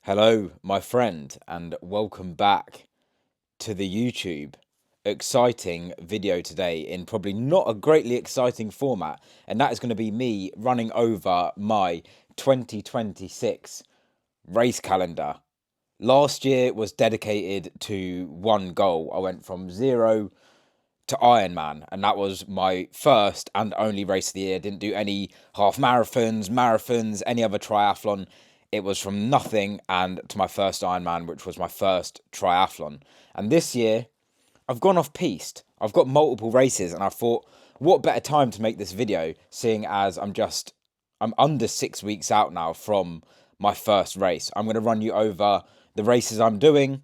Hello, my friend, and welcome back to the YouTube. Exciting video today in probably not a greatly exciting format, and that is going to be me running over my 2026 race calendar. Last year was dedicated to one goal. I went from zero to IronMan, and that was my first and only race of the year. Didn't do any half marathons, any other triathlon. It was from nothing and to my first Ironman, which was my first triathlon. And this year, I've gone off piste. I've got multiple races, and I thought, what better time to make this video, seeing as I'm under 6 weeks out now from my first race. I'm going to run you over the races I'm doing,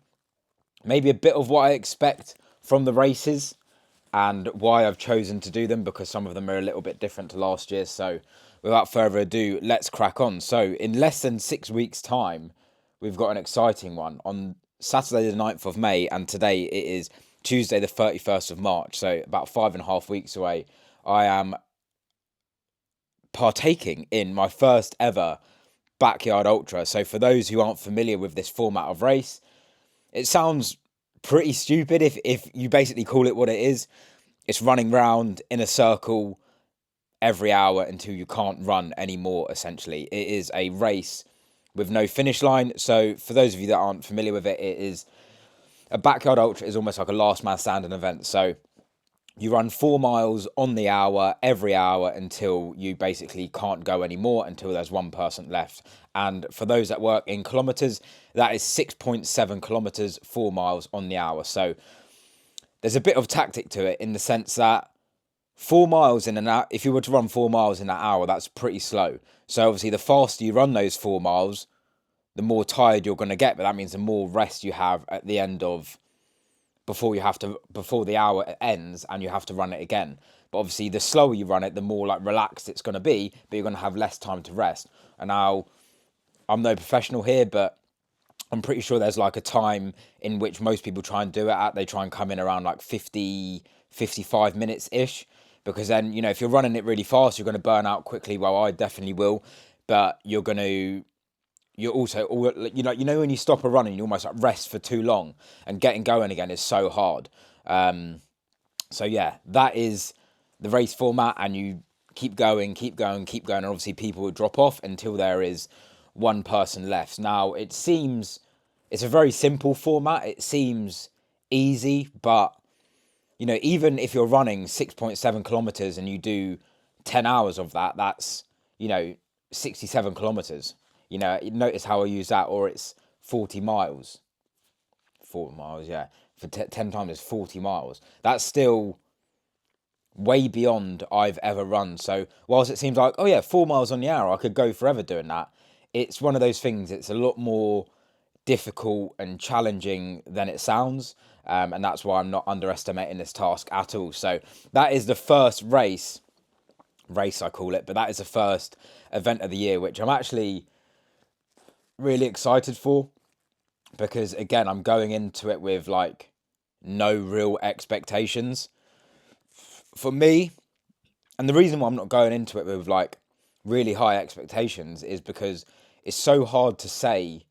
maybe a bit of what I expect from the races, and why I've chosen to do them, because some of them are a little bit different to last year. So without further ado, let's crack on. So in less than 6 weeks time, we've got an exciting one on Saturday the 9th of May, and today it is Tuesday the 31st of March, so about 5.5 weeks away. I am partaking in my first ever backyard ultra. So for those who aren't familiar with this format of race, it sounds pretty stupid if you basically call it what it is. It's running round in a circle every hour until you can't run anymore, essentially. It is a race with no finish line. So for those of you that aren't familiar with it, it is a backyard ultra is almost like a last man standing event. So you run 4 miles on the hour every hour until you basically can't go anymore, until there's one person left. And for those that work in kilometers, that is 6.7 kilometers, 4 miles on the hour. So there's a bit of tactic to it, in the sense that 4 miles in an hour, if you were to run 4 miles in an hour, that's pretty slow. So obviously the faster you run those 4 miles, the more tired you're going to get, but that means the more rest you have at the end of, before the hour ends and you have to run it again. But obviously the slower you run it, the more like relaxed it's going to be, but you're going to have less time to rest. And now, I'm no professional here, but I'm pretty sure there's like a time in which most people try and do it at. They try and come in around like 50, 55 minutes ish, because then, if you're running it really fast, you're going to burn out quickly. Well, I definitely will, but you're also, when you stop a run and you almost like rest for too long, and getting going again is so hard. So yeah, that is the race format, and you keep going, and obviously people will drop off until there is one person left. Now, it's a very simple format. It seems easy, but even if you're running 6.7 kilometers and you do 10 hours of that, that's 67 kilometers. Notice how I use that, or it's 40 miles. 40 miles, yeah. For 10 times it's 40 miles. That's still way beyond I've ever run. So whilst it seems like, oh yeah, 4 miles on the hour, I could go forever doing that, it's one of those things, it's a lot more difficult and challenging than it sounds. And that's why I'm not underestimating this task at all. So that is the first race I call it, but that is the first event of the year, which I'm actually really excited for, because again, I'm going into it with like no real expectations for me. And the reason why I'm not going into it with like really high expectations is because it's so hard to say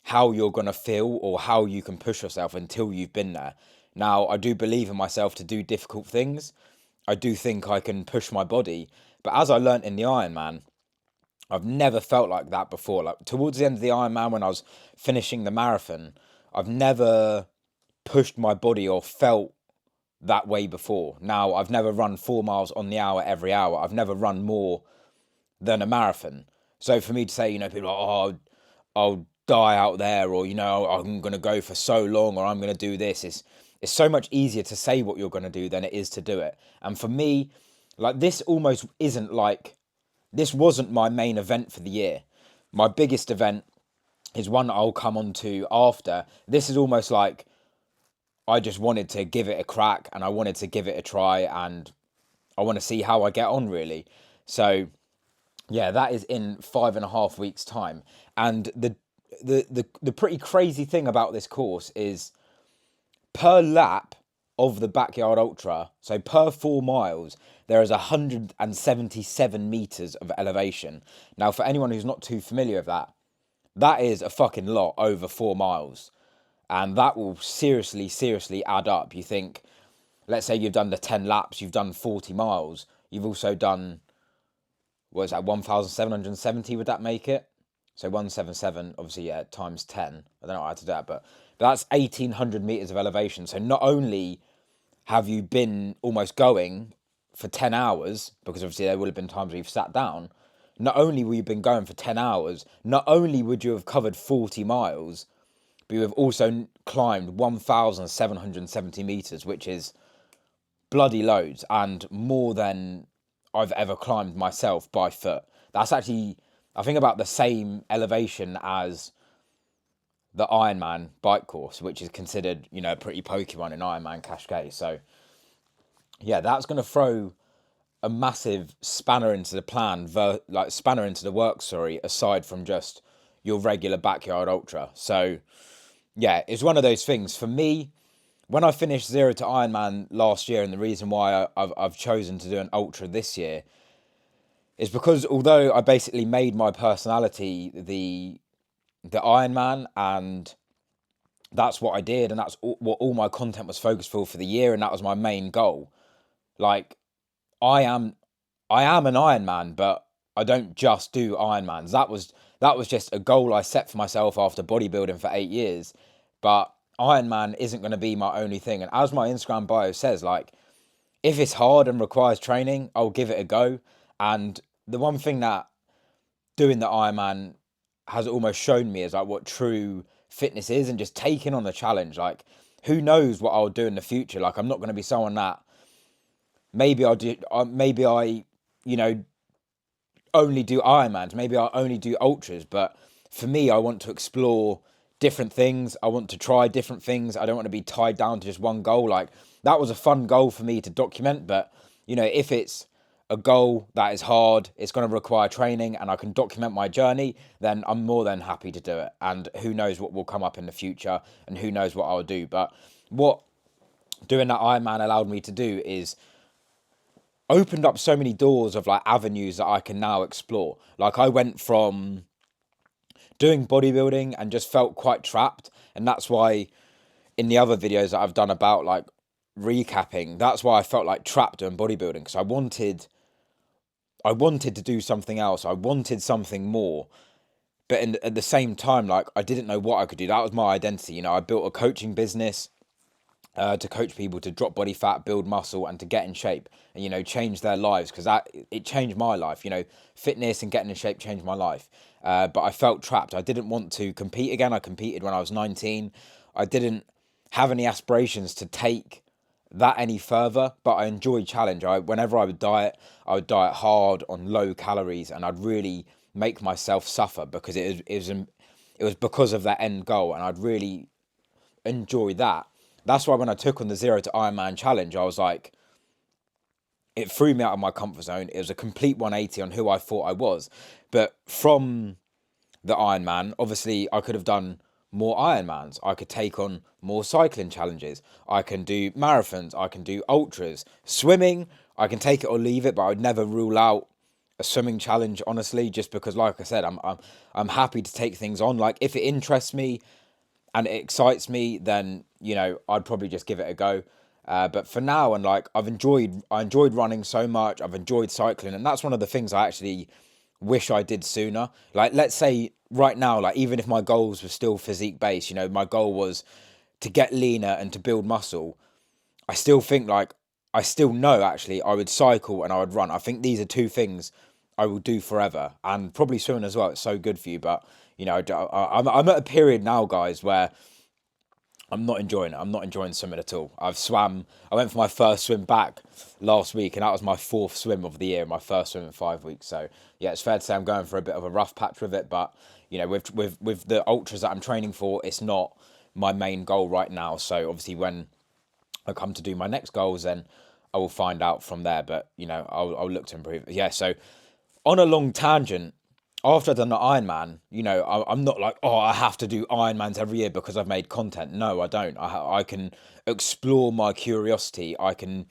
how you're going to feel or how you can push yourself until you've been there. Now, I do believe in myself to do difficult things. I do think I can push my body. But as I learnt in the Ironman, I've never felt like that before. Like towards the end of the Ironman, when I was finishing the marathon, I've never pushed my body or felt that way before. Now, I've never run 4 miles on the hour every hour. I've never run more than a marathon. So for me to say, people are, oh, I'll die out there, or, I'm going to go for so long, or I'm going to do this. It's so much easier to say what you're going to do than it is to do it. And for me, like this wasn't my main event for the year. My biggest event is one I'll come on to after. This is almost like I just wanted to give it a crack, and I wanted to give it a try, and I want to see how I get on, really. So yeah, that is in 5.5 weeks time. And the pretty crazy thing about this course is, per lap of the backyard ultra, so per 4 miles, there is 177 meters of elevation. Now, for anyone who's not too familiar with that, That is a fucking lot over 4 miles. And that will seriously add up. You think, let's say you've done the 10 laps, you've done 40 miles, you've also done, what is that, 1,770, would that make it? So 177, obviously, yeah, times 10. I don't know how to do that, but that's 1,800 meters of elevation. So not only have you been almost going for 10 hours, because obviously there would have been times where you've sat down, not only will you have been going for 10 hours, not only would you have covered 40 miles, but you have also climbed 1,770 meters, which is bloody loads and more than I've ever climbed myself by foot. That's actually, I think, about the same elevation as the IronMan bike course, which is considered, you know, a pretty pokey one in Ironman Cascade. So, yeah, that's going to throw a massive spanner into the plan, spanner into the works, sorry, aside from just your regular backyard ultra. So, yeah, it's one of those things. For me, when I finished 0 to Ironman last year, and the reason why I've chosen to do an ultra this year is because although I basically made my personality the Ironman, and that's what I did, and that's what all my content was focused for the year, and that was my main goal. Like, I am an Ironman, but I don't just do Ironmans. That was just a goal I set for myself after bodybuilding for 8 years. But Ironman isn't going to be my only thing. And as my Instagram bio says, like, if it's hard and requires training, I'll give it a go. And the one thing that doing the Ironman has almost shown me is like what true fitness is, and just taking on the challenge. Like, who knows what I'll do in the future? Like, I'm not going to be someone that maybe I, you know, only do Ironmans. Maybe I only do ultras. But for me, I want to explore different things. I want to try different things. I don't want to be tied down to just one goal. Like, that was a fun goal for me to document. But, you know, if it's a goal that is hard, it's going to require training, and I can document my journey, then I'm more than happy to do it. And who knows what will come up in the future, and who knows what I'll do. But what doing that Ironman allowed me to do is opened up so many doors of like avenues that I can now explore. Like, I went from doing bodybuilding and just felt quite trapped, and that's why in the other videos that I've done about like recapping, that's why I felt like trapped doing bodybuilding, because I wanted to do something else. I wanted something more, but at the same time, like, I didn't know what I could do. That was my identity. You know, I built a coaching business to coach people to drop body fat, build muscle, and to get in shape, and, you know, change their lives, because it changed my life. You know, fitness and getting in shape changed my life. But I felt trapped. I didn't want to compete again. I competed when I was 19. I didn't have any aspirations to take that any further, but I enjoyed challenge. Whenever I would diet hard on low calories, and I'd really make myself suffer, because it was because of that end goal, and I'd really enjoy that. That's why when I took on the 0 to Ironman challenge, I was like, it threw me out of my comfort zone. It was a complete 180 on who I thought I was. But from the Ironman, obviously, I could have done more Ironmans. I could take on more cycling challenges. I can do marathons. I can do ultras. Swimming, I can take it or leave it, but I would never rule out a swimming challenge, honestly, just because, like I said, I'm happy to take things on. Like, if it interests me and it excites me, then, you know, I'd probably just give it a go. But for now, and like, I enjoyed running so much. I've enjoyed cycling, and that's one of the things I actually wish I did sooner. Like, let's say right now, like, even if my goals were still physique based, you know, my goal was to get leaner and to build muscle, I still think, like, I still know actually I would cycle and I would run. I think these are two things I will do forever, and probably swimming as well. It's so good for you. But, you know, I'm at a period now, guys, where I'm not enjoying it. I'm not enjoying swimming at all. I went for my first swim back last week, and that was my 4th swim of the year, my first swim in 5 weeks. So, yeah, it's fair to say I'm going for a bit of a rough patch with it. But, you know, with the ultras that I'm training for, it's not my main goal right now. So, obviously, when I come to do my next goals, then I will find out from there. But, you know, I'll look to improve. Yeah, so on a long tangent, after I've done the Ironman, you know, I'm not like, oh, I have to do Ironmans every year because I've made content. No, I don't. I can explore my curiosity. I can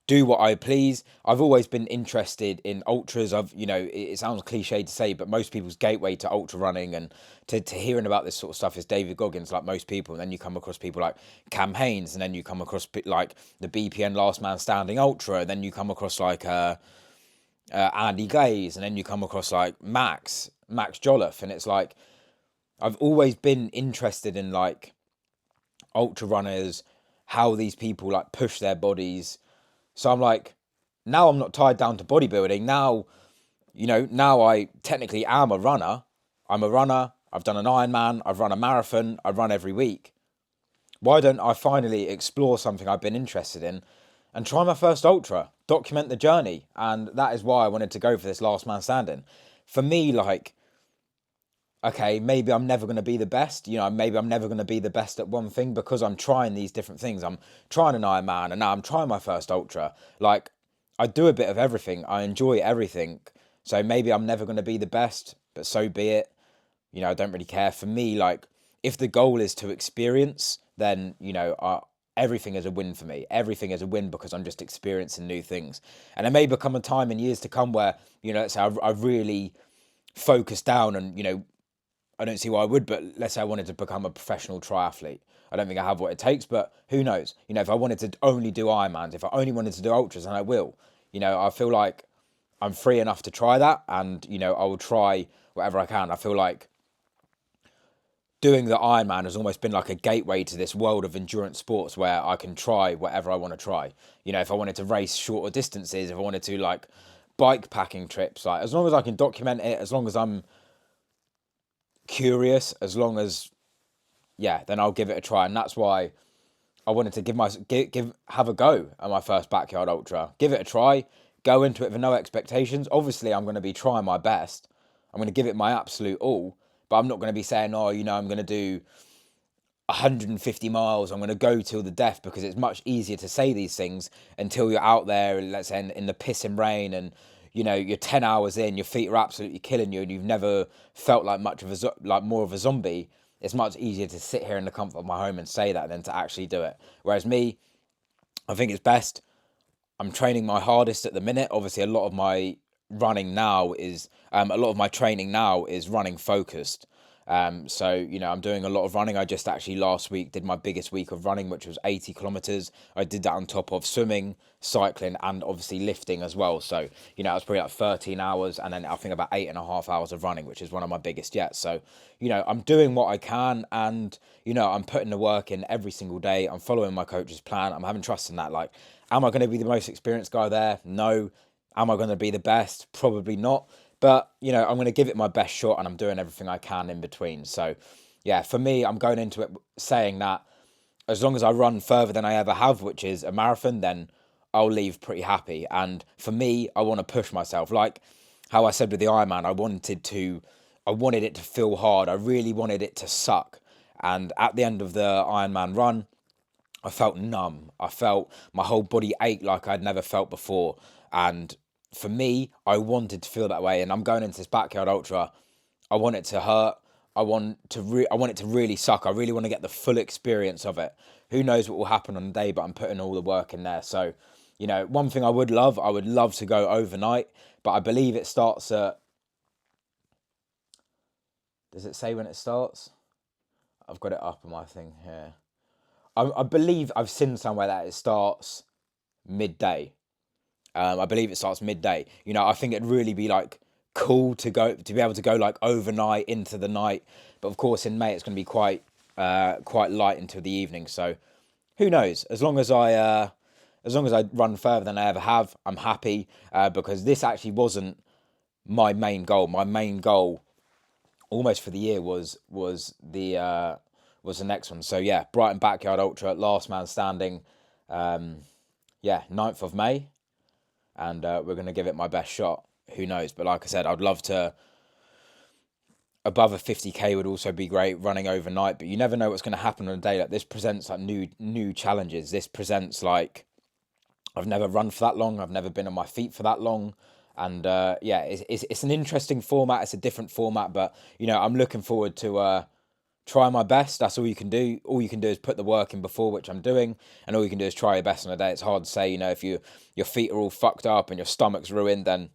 do what I please. I've always been interested in ultras. It sounds cliche to say, but most people's gateway to ultra running and to hearing about this sort of stuff is David Goggins, like most people. And then you come across people like Cam Haines, and then you come across like the BPN Last Man Standing Ultra. And then you come across like Andy Glaze, and then you come across like Max Jolliffe. And it's like, I've always been interested in like ultra runners, how these people like push their bodies. So I'm like, now I'm not tied down to bodybuilding. Now, now I technically am a runner. I'm a runner. I've done an Ironman. I've run a marathon. I run every week. Why don't I finally explore something I've been interested in and try my first ultra, document the journey? And that is why I wanted to go for this Last Man Standing. For me, like, okay, maybe I'm never going to be the best. Maybe I'm never going to be the best at one thing because I'm trying these different things. I'm trying an Ironman and now I'm trying my first ultra. Like, I do a bit of everything. I enjoy everything. So maybe I'm never going to be the best, but so be it. I don't really care. For me, like, if the goal is to experience, then, everything is a win for me. Everything is a win because I'm just experiencing new things. And there may become a time in years to come where, let's say I've really focused down and, I don't see why I would, but let's say I wanted to become a professional triathlete. I don't think I have what it takes, but who knows? If I wanted to only do Ironmans, if I only wanted to do ultras, then I will. I feel like I'm free enough to try that, and, I will try whatever I can. I feel like doing the Ironman has almost been like a gateway to this world of endurance sports where I can try whatever I want to try. If I wanted to race shorter distances, if I wanted to like bike packing trips, like as long as I can document it, as long as I'm curious, as long as then I'll give it a try. And that's why I wanted to have a go at my first backyard ultra. Give it a try, go into it with no expectations. Obviously I'm going to be trying my best. I'm going to give it my absolute all, but I'm not going to be saying, I'm going to do 150 miles, I'm going to go till the death, because it's much easier to say these things until you're out there, let's say in the pissing rain, and you're 10 hours in, your feet are absolutely killing you, and you've never felt like more of a zombie. It's much easier to sit here in the comfort of my home and say that than to actually do it. Whereas me, I think it's best. I'm training my hardest at the minute. Obviously, a lot of my training now is running focused. So, I'm doing a lot of running. I just actually last week did my biggest week of running, which was 80 kilometers. I did that on top of swimming, cycling, and obviously lifting as well. So, it was probably like 13 hours, and then I think about 8.5 hours of running, which is one of my biggest yet. So, I'm doing what I can, and, I'm putting the work in every single day. I'm following my coach's plan. I'm having trust in that. Like, am I going to be the most experienced guy there? No. Am I going to be the best? Probably not. But, I'm going to give it my best shot, and I'm doing everything I can in between. So, for me, I'm going into it saying that as long as I run further than I ever have, which is a marathon, then I'll leave pretty happy. And for me, I want to push myself. Like how I said with the Ironman, I wanted it to feel hard. I really wanted it to suck. And at the end of the Ironman run, I felt numb. I felt my whole body ache like I'd never felt before. And for me, I wanted to feel that way, and I'm going into this backyard ultra. I want it to hurt. I want it to really suck. I really want to get the full experience of it. Who knows what will happen on the day, but I'm putting all the work in there. So, one thing I would love to go overnight, but I believe it starts at, does it say when it starts? I've got it up on my thing here. I believe I've seen somewhere that it starts midday. I believe it starts midday. I think it'd really be like cool to be able to go like overnight into the night. But of course, in May it's going to be quite light until the evening. So who knows? As long as I run further than I ever have, I'm happy. Because this actually wasn't my main goal. My main goal, almost for the year, was the next one. So yeah, Brighton Backyard Ultra, Last Man Standing. 9th of May. And we're going to give it my best shot. Who knows? But like I said, I'd love to. Above a 50k would also be great, running overnight. But you never know what's going to happen on a day. Like this presents like new challenges. This presents like I've never run for that long. I've never been on my feet for that long. And it's an interesting format. It's a different format, but I'm looking forward to try my best. That's all you can do. All you can do is put the work in before, which I'm doing, and all you can do is try your best on a day. It's hard to say, you know, if your feet are all fucked up and your stomach's ruined, then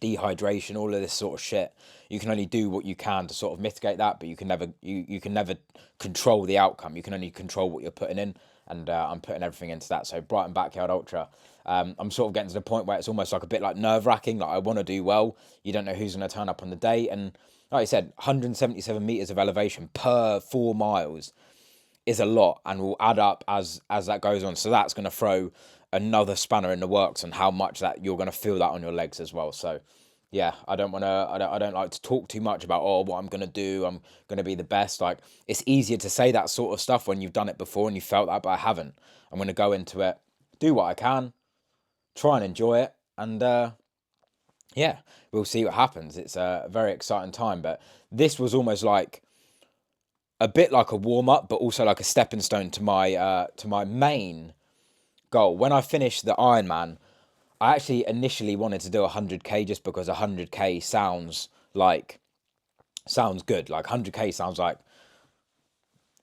dehydration, all of this sort of shit. You can only do what you can to sort of mitigate that, but you can never control the outcome. You can only control what you're putting in, and I'm putting everything into that. So Brighton Backyard Ultra, I'm sort of getting to the point where it's almost like a bit like nerve wracking. Like I want to do well. You don't know who's going to turn up on the day, and like I said, 177 meters of elevation per 4 miles is a lot, and will add up as that goes on. So that's going to throw another spanner in the works on how much that you're going to feel that on your legs as well. So yeah, I don't like to talk too much about, oh, what I'm going to do, I'm going to be the best. Like, it's easier to say that sort of stuff when you've done it before and you felt that, but I haven't. I'm going to go into it, do what I can, try and enjoy it, and yeah, we'll see what happens. It's a very exciting time, but this was almost like a bit like a warm up, but also like a stepping stone to my main goal. When I finished the Ironman, I actually initially wanted to do 100k just because 100k sounds good. Like 100k sounds like,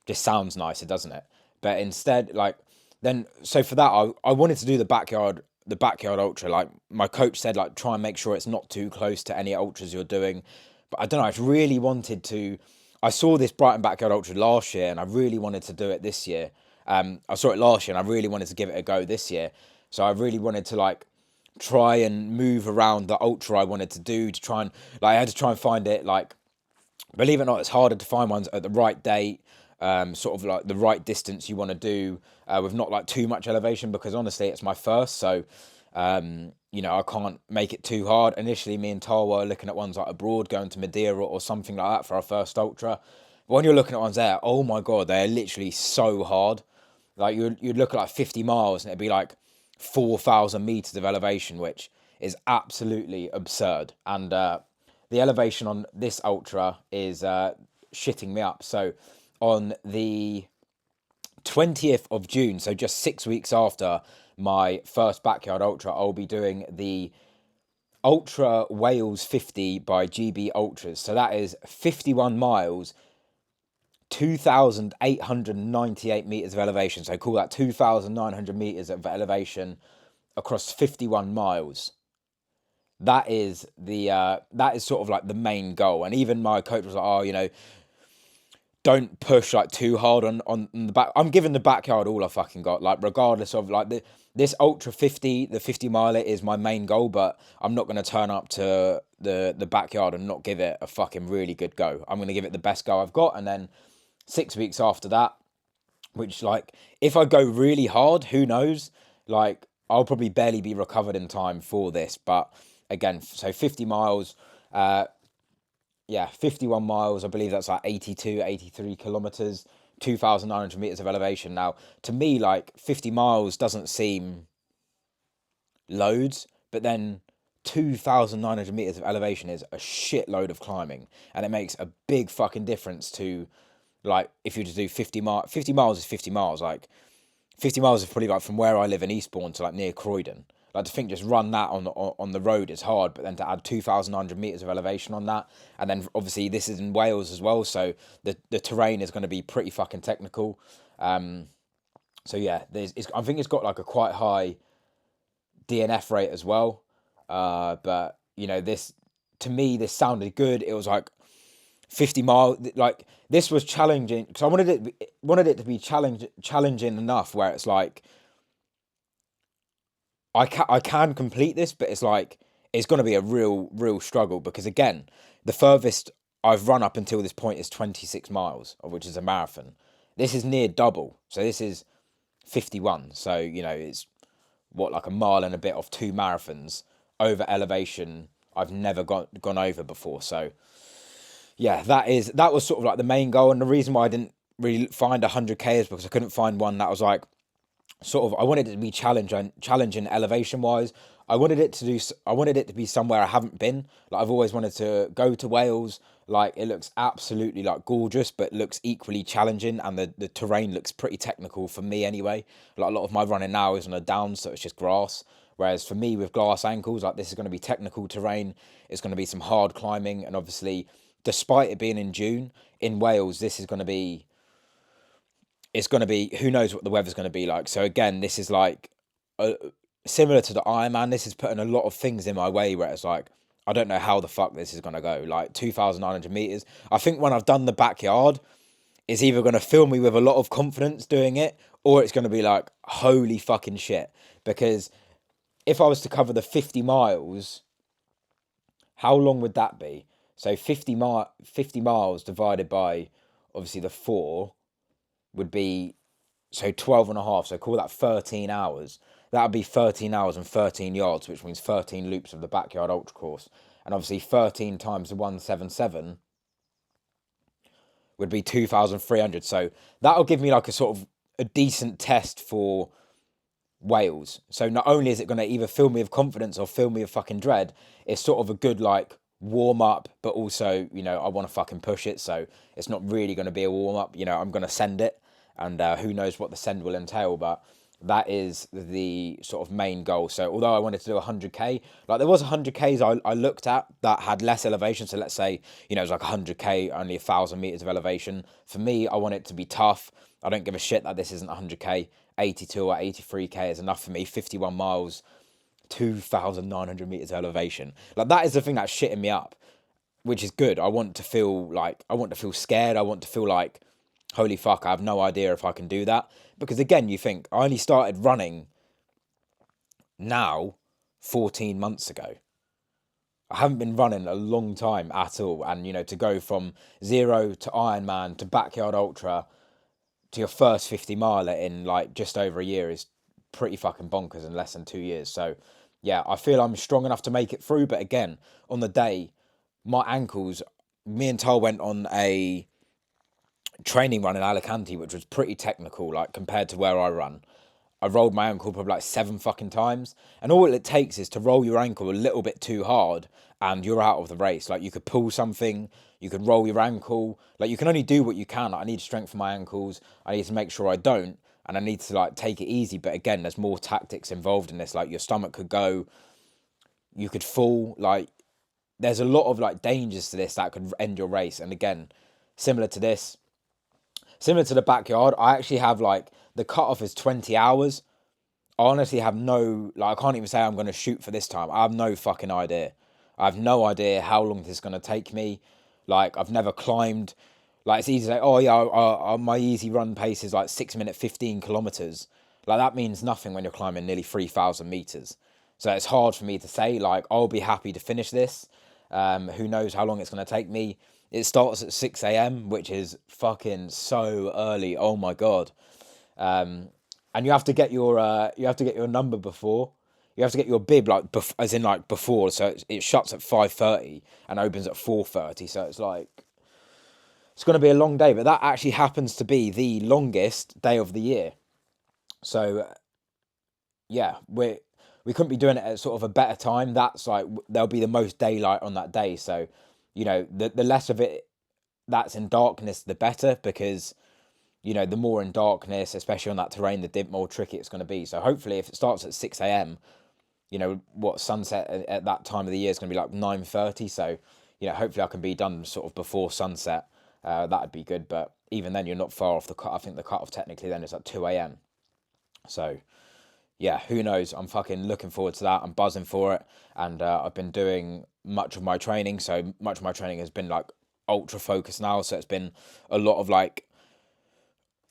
just sounds nicer, doesn't it? But instead, like, then so for that, I wanted to do the backyard ultra. Like my coach said, like try and make sure it's not too close to any ultras you're doing. But I don't know, I really wanted to. I saw this Brighton Backyard Ultra last year, and I really wanted to do it this year. I saw it last year, and I really wanted to give it a go this year. So I really wanted to like try and move around the ultra I wanted to do, to try and like, I had to try and find it. Like, believe it or not, it's harder to find ones at the right date, sort of like the right distance you want to do, with not like too much elevation, because honestly it's my first, so you know, I can't make it too hard. Initially me and Tar were looking at ones like abroad, going to Madeira or something like that for our first ultra. But when you're looking at ones there, oh my god, they're literally so hard. Like you'd look at like 50 miles and it'd be like 4,000 meters of elevation, which is absolutely absurd. And the elevation on this ultra is shitting me up. So on the 20th of June, so just 6 weeks after my first backyard ultra, I'll be doing the Ultra Wales 50 by GB Ultras. So that is 51 miles, 2,898 meters of elevation. So call that 2,900 meters of elevation across 51 miles. That is sort of like the main goal. And even my coach was like, oh, you know, don't push like too hard on the back. I'm giving the backyard all I fucking got. Like, regardless of like this ultra 50, the 50 miler is my main goal, but I'm not going to turn up to the backyard and not give it a fucking really good go. I'm going to give it the best go I've got. And then 6 weeks after that, which, like, if I go really hard, who knows? Like, I'll probably barely be recovered in time for this. But again, so 50 miles, 51 miles, I believe that's like 82, 83 kilometers, 2,900 meters of elevation. Now, to me, like, 50 miles doesn't seem loads, but then 2,900 meters of elevation is a shitload of climbing, and it makes a big fucking difference to, like, if you just do 50 miles. 50 miles is 50 miles. Like, 50 miles is probably like from where I live in Eastbourne to like near Croydon. Like, to think just run that on the road is hard, but then to add 2,900 meters of elevation on that, and then obviously this is in Wales as well, so the terrain is going to be pretty fucking technical. So yeah, I think it's got like a quite high DNF rate as well. But you know, this, to me, this sounded good. It was like 50 mile, like, this was challenging because I wanted it to be challenging enough where it's like, I can complete this, but it's like, it's going to be a real struggle, because again, the furthest I've run up until this point is 26 miles, which is a marathon. This is near double, so this is 51. So, you know, it's what, like a mile and a bit off 2 marathons over elevation I've never gone over before. So yeah, that was sort of like the main goal. And the reason why I didn't really find 100k is because I couldn't find one that was like, sort of, I wanted it to be challenging elevation wise. I wanted it to be somewhere I haven't been. Like, I've always wanted to go to Wales. Like, it looks absolutely like gorgeous, but looks equally challenging, and the terrain looks pretty technical for me anyway. Like, a lot of my running now is on a down, so it's just grass. Whereas for me, with glass ankles, like, this is going to be technical terrain. It's going to be some hard climbing, and obviously despite it being in June, in Wales, this is going to be, it's going to be, who knows what the weather's going to be like. So again, this is like, similar to the Ironman, this is putting a lot of things in my way where it's like, I don't know how the fuck this is going to go. Like 2,900 meters. I think when I've done the backyard, it's either going to fill me with a lot of confidence doing it, or it's going to be like, holy fucking shit. Because if I was to cover the 50 miles, how long would that be? So 50 miles divided by, obviously, the 4 would be, so 12 and a half. So call that 13 hours. That would be 13 hours and 13 yards, which means 13 loops of the backyard ultra course. And obviously 13 times the 177 would be 2,300. So that'll give me like a sort of a decent test for Wales. So not only is it going to either fill me with confidence or fill me with fucking dread, it's sort of a good like warm up, but also, you know, I want to fucking push it. So it's not really going to be a warm up, you know, I'm going to send it, and who knows what the send will entail, but that is the sort of main goal. So although I wanted to do 100k, like there was 100ks I looked at that had less elevation. So let's say, you know, it was like 100k, only 1,000 meters of elevation. For me, I want it to be tough. I don't give a shit that this isn't 100k. 82 or 83k is enough for me. 51 miles, 2,900 meters of elevation. Like that is the thing that's shitting me up, which is good. I want to feel scared. I want to feel like, holy fuck, I have no idea if I can do that. Because again, you think, I only started running now 14 months ago. I haven't been running a long time at all. And, you know, to go from 0 to Ironman to Backyard Ultra to your first 50 miler in like just over a year is pretty fucking bonkers in less than 2 years. So, yeah, I feel I'm strong enough to make it through. But again, on the day, my ankles, me and Tal went on a training run in Alicante, which was pretty technical, like compared to where I run. I rolled my ankle probably like 7 fucking times, and all it takes is to roll your ankle a little bit too hard and you're out of the race. Like you could pull something, you could roll your ankle, like you can only do what you can. Like, I need to strengthen my ankles, I need to make sure I don't, and I need to like take it easy. But again, there's more tactics involved in this. Like your stomach could go, you could fall, like there's a lot of like dangers to this that could end your race. And again, similar to this, similar to the backyard, I actually have like, the cutoff is 20 hours. I honestly have no, like, I can't even say I'm going to shoot for this time. I have no fucking idea. I have no idea how long this is going to take me. Like, I've never climbed. Like, it's easy to say, oh yeah, my easy run pace is like 6 minute, 15 kilometers. Like, that means nothing when you're climbing nearly 3,000 meters. So it's hard for me to say, like, I'll be happy to finish this. Who knows how long it's going to take me. It starts at 6 a.m, which is fucking so early. Oh my God. And you have to get your number before. You have to get your bib like as in like before. So it shuts at 5:30 and opens at 4:30. So it's like, it's going to be a long day. But that actually happens to be the longest day of the year. So yeah, we couldn't be doing it at sort of a better time. That's like, there'll be the most daylight on that day. So, you know, the less of it that's in darkness, the better, because, you know, the more in darkness, especially on that terrain, the more tricky it's going to be. So hopefully if it starts at 6 a.m, you know, what sunset at that time of the year is going to be like 9:30. So, you know, hopefully I can be done sort of before sunset. That'd be good. But even then, you're not far off the cut. I think the cutoff technically then is at 2 a.m. So, yeah, who knows? I'm fucking looking forward to that. I'm buzzing for it. And I've been doing much of my training. So much of my training has been like ultra focused now. So it's been a lot of like,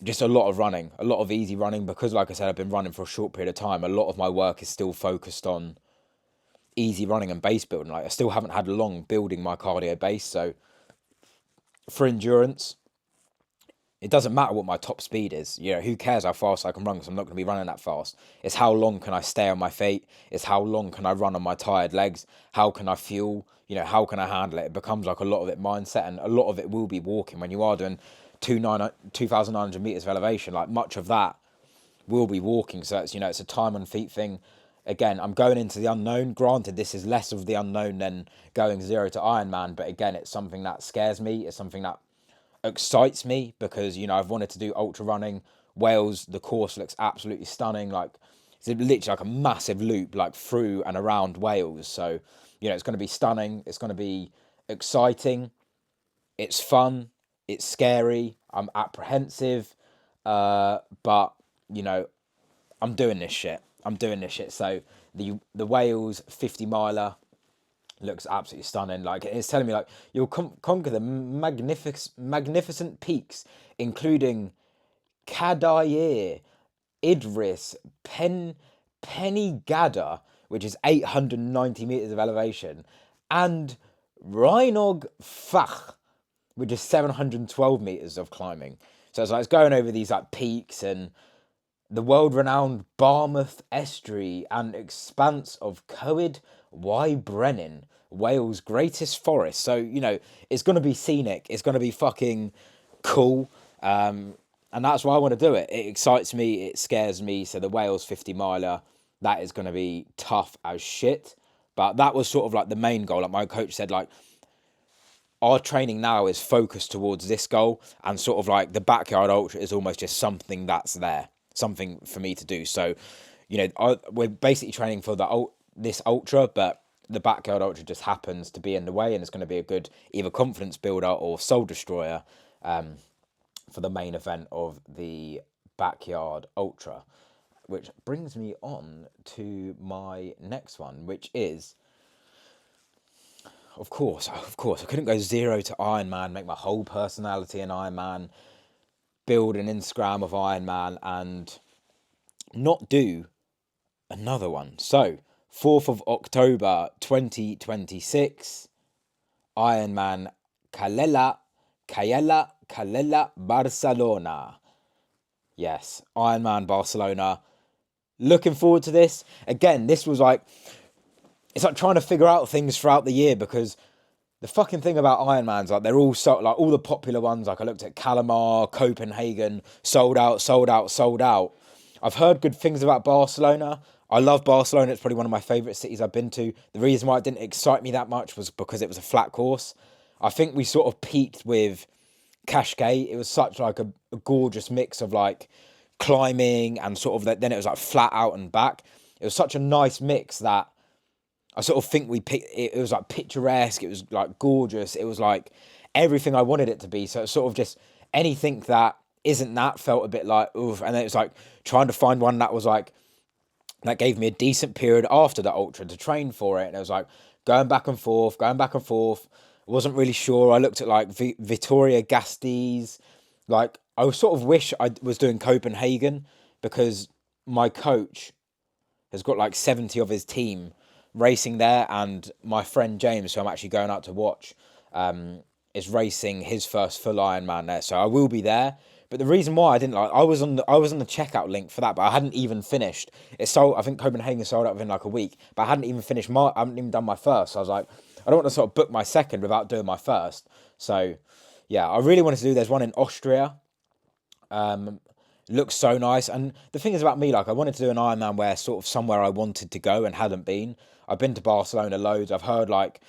just a lot of running, a lot of easy running, because like I said, I've been running for a short period of time. A lot of my work is still focused on easy running and base building. Like I still haven't had long building my cardio base. So for endurance, it doesn't matter what my top speed is. You know, who cares how fast I can run, because I'm not going to be running that fast. It's how long can I stay on my feet. It's how long can I run on my tired legs. How can I fuel? You know, how can I handle it? It becomes like a lot of it mindset, and a lot of it will be walking. When you are doing 2,900 meters of elevation, like much of that will be walking. So it's, you know, it's a time on feet thing. Again, I'm going into the unknown. Granted, this is less of the unknown than going 0 to Ironman, but again, it's something that scares me. It's something that excites me, because, you know, I've wanted to do ultra running. Wales, the course looks absolutely stunning. Like it's literally like a massive loop like through and around Wales. So, you know, it's going to be stunning. It's going to be exciting. It's fun, it's scary, I'm apprehensive, but you know, I'm doing this shit. So the Wales 50 miler looks absolutely stunning. Like, it's telling me like you'll conquer the magnificent peaks, including Cadair, Idris, Penigada, which is 890 meters of elevation, and Rheinog Fach, which is 712 meters of climbing. So it's like it's going over these like peaks and the world-renowned Barmouth Estuary and expanse of Coed Y Brennan, Wales' greatest forest. So, you know, it's going to be scenic. It's going to be fucking cool. And that's why I want to do it. It excites me. It scares me. So the Wales 50 miler, that is going to be tough as shit. But that was sort of like the main goal. Like my coach said, like, our training now is focused towards this goal, and sort of like the backyard ultra is almost just something that's there, something for me to do. So, you know, we're basically training for this ultra, but the backyard ultra just happens to be in the way, and it's going to be a good either confidence builder or soul destroyer for the main event of the backyard ultra. Which brings me on to my next one, which is, of course, I couldn't go zero to IronMan, make my whole personality an IronMan, build an Instagram of IronMan, and not do another one. So, 4th of October 2026, IronMan Calella, Barcelona. Yes, IronMan Barcelona. Looking forward to this. Again, this was like, it's like trying to figure out things throughout the year, because the fucking thing about Ironmans, like, they're all so, like, all the popular ones, like I looked at Kalmar, Copenhagen, sold out. I've heard good things about Barcelona. I love Barcelona. It's probably one of my favourite cities I've been to. The reason why it didn't excite me that much was because it was a flat course. I think we sort of peaked with Cascais. It was such like a gorgeous mix of like climbing and sort of then it was like flat out and back. It was such a nice mix that I sort of think we picked it. Was like picturesque. It was like gorgeous. It was like everything I wanted it to be. So it's sort of just anything that isn't that felt a bit like oof. And then it was like trying to find one that was like that gave me a decent period after the ultra to train for it. And it was like going back and forth. I wasn't really sure. I looked at like Vittoria Gasteiz. Like I sort of wish I was doing Copenhagen, because my coach has got like 70 of his team racing there, and my friend James, who I'm actually going out to watch, is racing his first full Ironman there. So I will be there. But the reason why I didn't like, I was on the checkout link for that, but I hadn't even finished. It sold. I think Copenhagen sold out within like a week, but I hadn't even finished I hadn't even done my first. So I was like, I don't want to sort of book my second without doing my first. So yeah, I really wanted to do. There's one in Austria. Looks so nice. And the thing is about me, like I wanted to do an Ironman where sort of somewhere I wanted to go and hadn't been. I've been to Barcelona loads. I've heard like,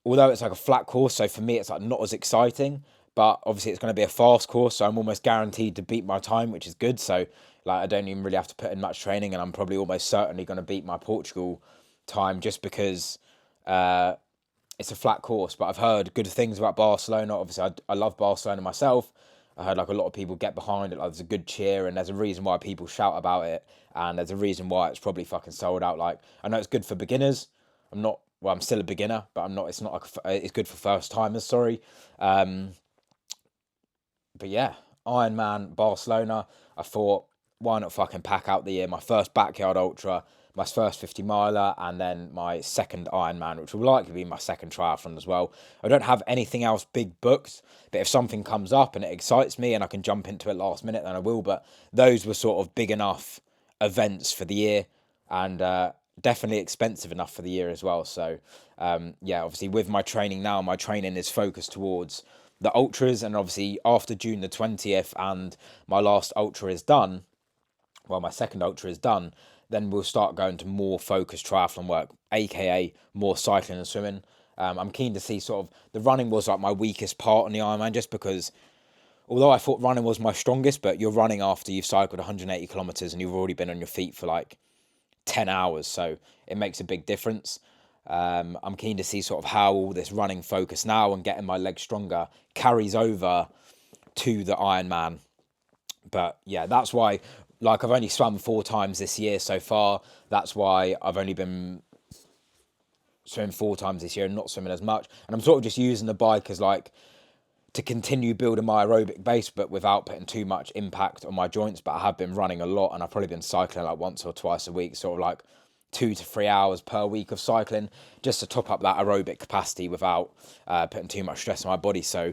although it's like a flat course, so for me it's like not as exciting, but obviously it's going to be a fast course, so I'm almost guaranteed to beat my time, which is good. So like I don't even really have to put in much training, and I'm probably almost certainly going to beat my Portugal time just because it's a flat course. But I've heard good things about Barcelona. Obviously I love Barcelona myself. I heard like a lot of people get behind it. Like there's a good cheer, and there's a reason why people shout about it, and there's a reason why it's probably fucking sold out. Like I know it's good for beginners. I'm still a beginner, but I'm not. It's not like it's good for first timers. Sorry, but yeah, Ironman Barcelona. I thought, why not fucking pack out the year? My first backyard ultra, my first 50 miler, and then my second Ironman, which will likely be my second triathlon as well. I don't have anything else big booked, but if something comes up and it excites me and I can jump into it last minute, then I will. But those were sort of big enough events for the year, and definitely expensive enough for the year as well. So yeah, obviously with my training now, my training is focused towards the ultras, and obviously after June the 20th and my last ultra is done, well, my second ultra is done, then we'll start going to more focused triathlon work, aka more cycling and swimming. I'm keen to see sort of, the running was like my weakest part on the Ironman, just because although I thought running was my strongest, but you're running after you've cycled 180 kilometers and you've already been on your feet for like 10 hours, so it makes a big difference. I'm keen to see sort of how all this running focus now and getting my legs stronger carries over to the Ironman. But yeah, that's why, like, I've only swum 4 times this year so far. That's why I've only been swimming 4 times this year and not swimming as much. And I'm sort of just using the bike as like to continue building my aerobic base, but without putting too much impact on my joints. But I have been running a lot, and I've probably been cycling like once or twice a week, sort of like 2 to 3 hours per week of cycling, just to top up that aerobic capacity without putting too much stress on my body. So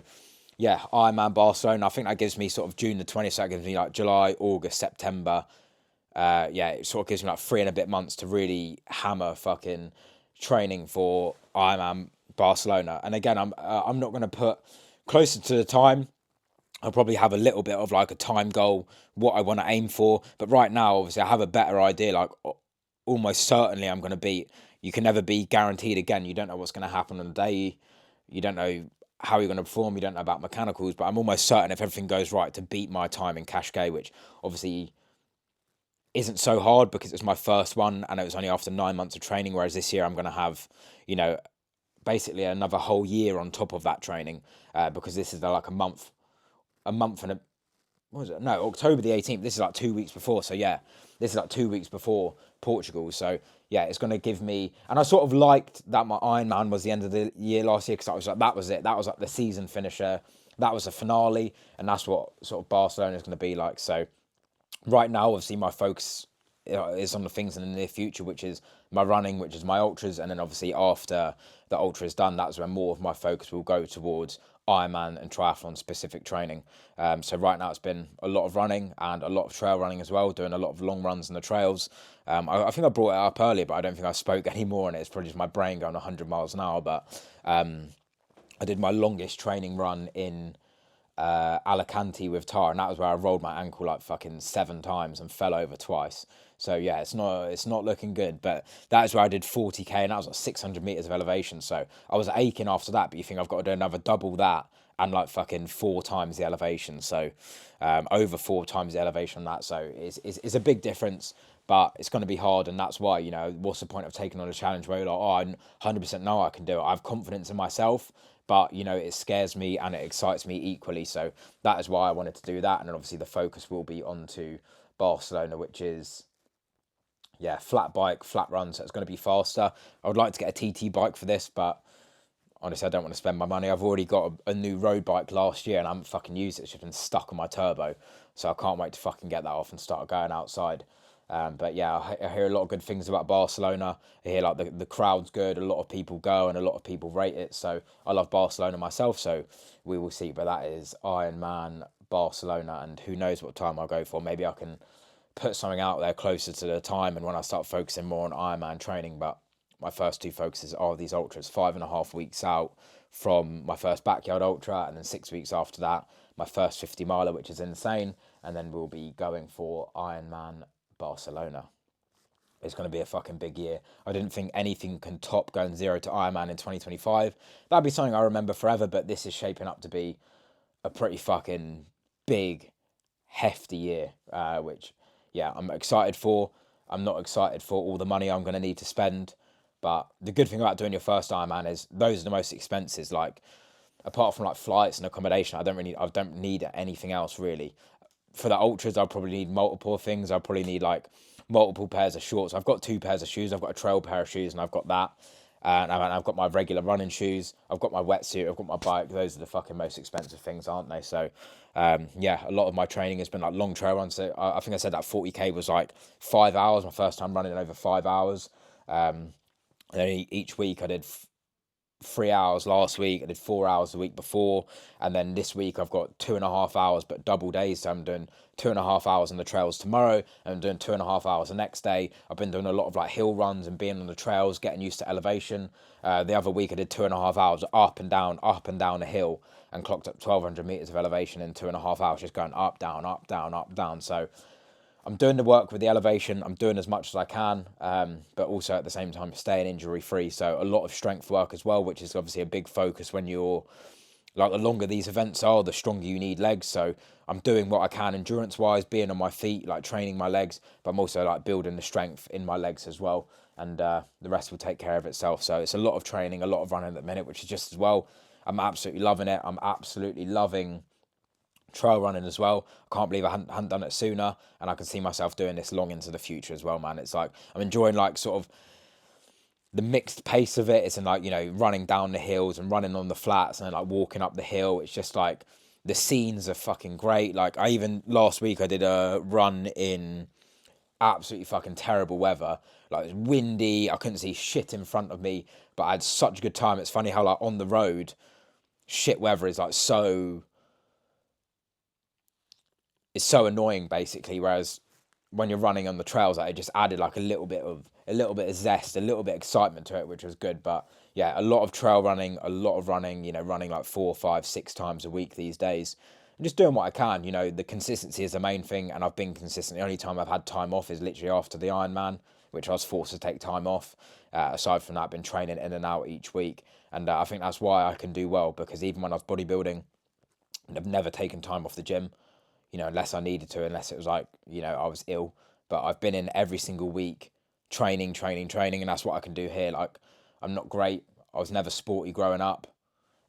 yeah, Ironman Barcelona, I think that gives me sort of June the 20th, so that gives me like July, August, September. Yeah, it sort of gives me like 3.5 months to really hammer fucking training for Ironman Barcelona. And again, I'm not going to put closer to the time. I'll probably have a little bit of like a time goal, what I want to aim for. But right now, obviously, I have a better idea. Like almost certainly, I'm going to beat. You can never be guaranteed again. You don't know what's going to happen on the day. You don't know how you're going to perform. You don't know about mechanicals. But I'm almost certain if everything goes right to beat my time in Cascais, which obviously isn't so hard because it's my first one and it was only after 9 months of training. Whereas this year I'm going to have, basically another whole year on top of that training because this is like a month and a, what was it? No, October the 18th. This is like 2 weeks before. So yeah, this is like 2 weeks before Portugal. So yeah, it's going to give me, and I sort of liked that my Ironman was the end of the year last year because I was like, that was it. That was like the season finisher. That was a finale. And that's what sort of Barcelona is going to be like. So right now, obviously, my focus is on the things in the near future, which is my running, which is my ultras, and then obviously after the ultra is done, that's when more of my focus will go towards Ironman and triathlon specific training. So right now it's been a lot of running and a lot of trail running as well, doing a lot of long runs in the trails. I think I brought it up earlier, but I don't think I spoke any more on it. It's probably just my brain going 100 miles an hour. But I did my longest training run in Alicante with Tara, and that was where I rolled my ankle like fucking 7 times and fell over twice. So yeah, it's not looking good. But that is where I did 40k, and that was like 600 meters of elevation. So I was aching after that. But you think I've got to do another double that and like fucking 4 times the elevation. So over 4 times the elevation on that. So it's a big difference. But it's going to be hard, and that's why, what's the point of taking on a challenge where you're like, oh, I 100% know I can do it. I have confidence in myself, but, it scares me and it excites me equally. So that is why I wanted to do that. And then obviously the focus will be onto Barcelona, which is, yeah, flat bike, flat run. So it's going to be faster. I would like to get a TT bike for this, but honestly, I don't want to spend my money. I've already got a new road bike last year and I haven't fucking used it. It's just been stuck on my turbo. So I can't wait to fucking get that off and start going outside. But yeah, I hear a lot of good things about Barcelona. I hear like the crowd's good, a lot of people go and a lot of people rate it. So I love Barcelona myself, so we will see. But that is Ironman Barcelona, and who knows what time I'll go for. Maybe I can put something out there closer to the time and when I start focusing more on Ironman training. But my first 2 focuses are these ultras, 5.5 weeks out from my first backyard ultra, and then 6 weeks after that, my first 50 miler, which is insane. And then we'll be going for Ironman Barcelona. It's going to be a fucking big year. I didn't think anything can top going 0 to Ironman in 2025. That'd be something I remember forever, but this is shaping up to be a pretty fucking big, hefty year, which, yeah, I'm excited for. I'm not excited for all the money I'm going to need to spend, but the good thing about doing your first Ironman is those are the most expenses. Like, apart from like flights and accommodation, I don't need anything else really. For the ultras, I'll probably need multiple things. I'll probably need like multiple pairs of shorts. I've got 2 pairs of shoes. I've got a trail pair of shoes, and I've got that. And I've got my regular running shoes. I've got my wetsuit. I've got my bike. Those are the fucking most expensive things, aren't they? So, yeah, a lot of my training has been like long trail runs. So I think I said that 40k was like 5 hours. My first time running over 5 hours. And then each week I did 3 hours last week. I did 4 hours the week before, and then this week I've got 2.5 hours, but double days. So I'm doing 2.5 hours on the trails tomorrow, and I'm doing 2.5 hours the next day. I've been doing a lot of like hill runs and being on the trails, getting used to elevation. The other week I did 2.5 hours up and down a hill, and clocked up 1,200 meters of elevation in 2.5 hours, just going up, down, up, down, up, down. So I'm doing the work with the elevation. I'm doing as much as I can, but also at the same time staying injury free. So a lot of strength work as well, which is obviously a big focus when you're like, the longer these events are, the stronger you need legs. So I'm doing what I can endurance wise, being on my feet, like training my legs, but I'm also like building the strength in my legs as well. and the rest will take care of itself. So it's a lot of training, a lot of running at the minute, which is just as well. I'm absolutely loving it. I'm absolutely loving trail running as well. I can't believe I hadn't done it sooner, and I can see myself doing this long into the future as well, man. It's like I'm enjoying like sort of the mixed pace of it. It's in like, you know, running down the hills and running on the flats and like walking up the hill. It's just like the scenes are fucking great. Like I even last week I did a run in absolutely fucking terrible weather. Like it was windy. I couldn't see shit in front of me, but I had such a good time. It's funny how like on the road, shit weather is like it's so annoying basically. Whereas when you're running on the trails, like, it just added like a little bit of zest, a little bit of excitement to it, which was good. But yeah, a lot of trail running, a lot of running, you know, running like 4, 5, 6 times a week these days. And just doing what I can, you know, the consistency is the main thing, and I've been consistent. The only time I've had time off is literally after the IronMan, which I was forced to take time off. Aside from that, I've been training in and out each week, and I think that's why I can do well, because even when I was bodybuilding, I've never taken time off the gym, you know, unless I needed to, unless it was like, you know, I was ill. But I've been in every single week, training, and that's what I can do here. Like, I'm not great. I was never sporty growing up,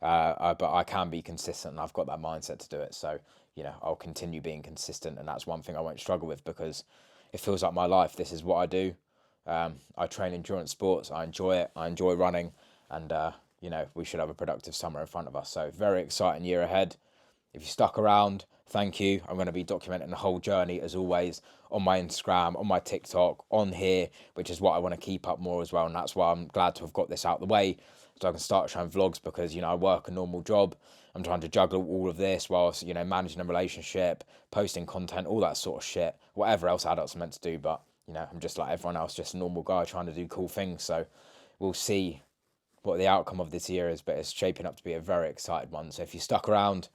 but I can be consistent, and I've got that mindset to do it. So, you know, I'll continue being consistent, and that's one thing I won't struggle with, because it feels like my life. This is what I do. I train endurance sports. I enjoy it. I enjoy running, and you know, we should have a productive summer in front of us. So, very exciting year ahead. If you stuck around, thank you. I'm going to be documenting the whole journey as always on my Instagram, on my TikTok, on here, which is what I want to keep up more as well. And that's why I'm glad to have got this out of the way, so I can start showing vlogs, because, you know, I work a normal job. I'm trying to juggle all of this whilst, you know, managing a relationship, posting content, all that sort of shit, whatever else adults are meant to do. But, you know, I'm just like everyone else, just a normal guy trying to do cool things. So we'll see what the outcome of this year is, but it's shaping up to be a very excited one. So if you stuck around,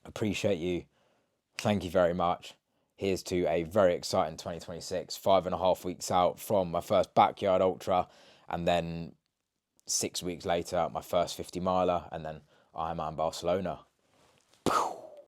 appreciate you. Thank you very much. Here's to a very exciting 2026. 5.5 weeks out from my first backyard ultra, and then 6 weeks later, my first 50 miler, and then Ironman Barcelona.